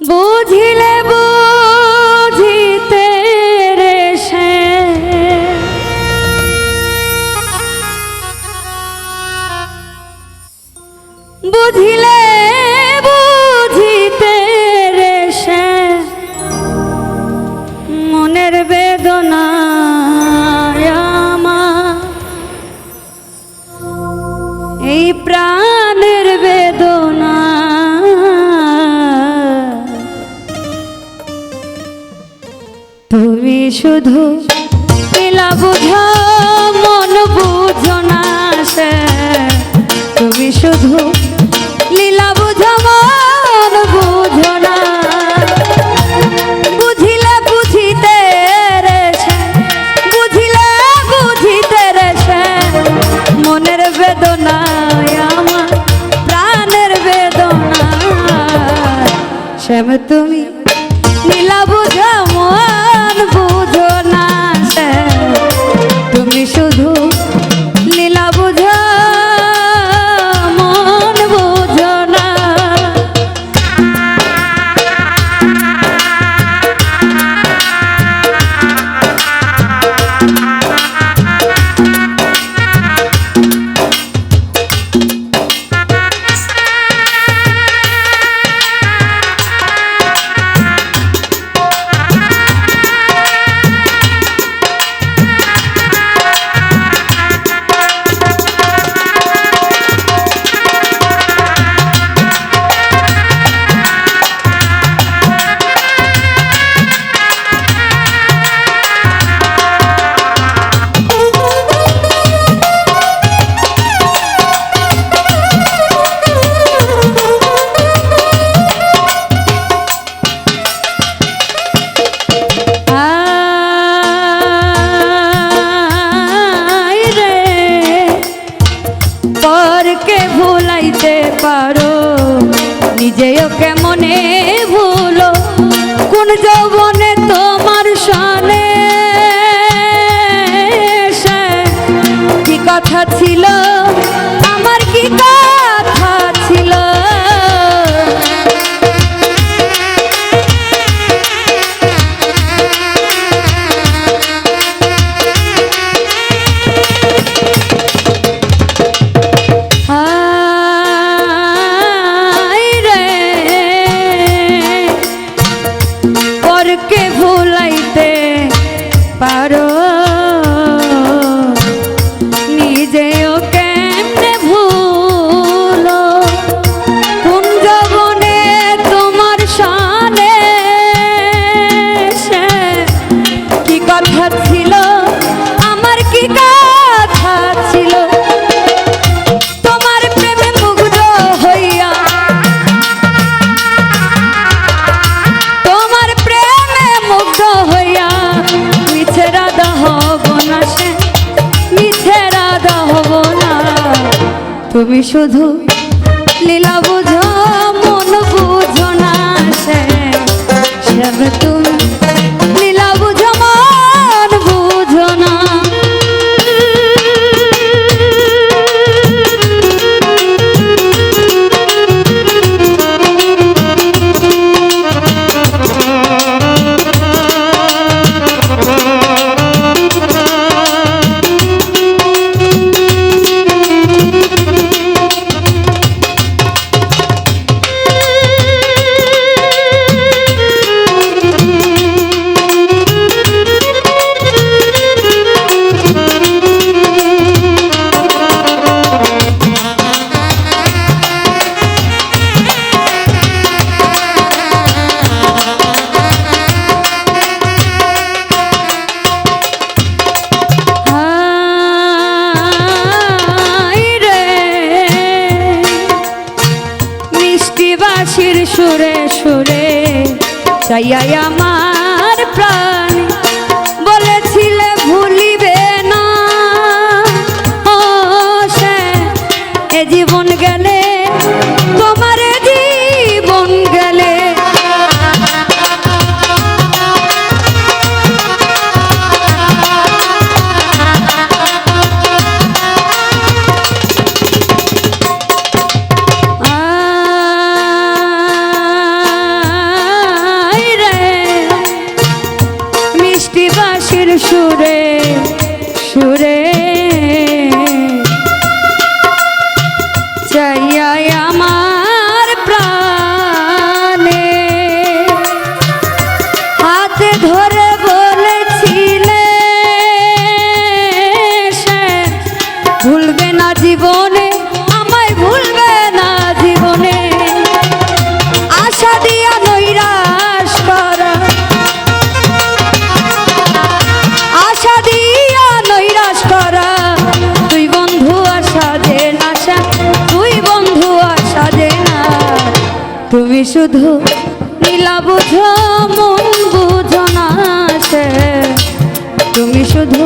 বুঝিলে বুঝিতে রে সে বুঝিলে বুঝিতে রে সে মনের বেদনা এই প্রাণের বেদনা তুমি শুধু লীলা বুঝো মন বুঝো না সে তুমি শুধু লীলা বুঝো মন বুঝো না বুঝিলে বুঝিতে রে সে বুঝিলে বুঝিতে রে সে মনের বেদনা আমার প্রাণের বেদনা শ্যাম তুমি লীলা বুঝো মন বুঝো না সে তুমি শুধু লীলা বুঝো মন বুঝো না ভুলাইতে পারো নিজেও কেমনে ভুলো কোন যৌবনে তোমার সনে কি কথা ছিল আমার কি কথা ছিল কে ভুলাইতে পারো নিজেও কেমনে ভুলো কোন যৌবনে তোমার সানে কি কথা ছিল আমার কি কথা ছিল তোমার প্রেমে মুগ্ধ হইয়া তোমার প্রেমে মুগ্ধ হইয়া মিছে রাধা হব না সে মিছে রাধা হব না তুমি শুধু লীলা বুঝো মন বুঝো না সে শ্যাম তুমি লীলা বুঝো মন বুঝো না বাঁশির সুরে সুরে চাইয়া আমার প্রাণ বলেছিলে ভুলিবে না ও সে এ জীবন গেলে তোমার জীবন গেলে শুধু নীলা বুঝো মন বুঝো না সে, তুমি শুধু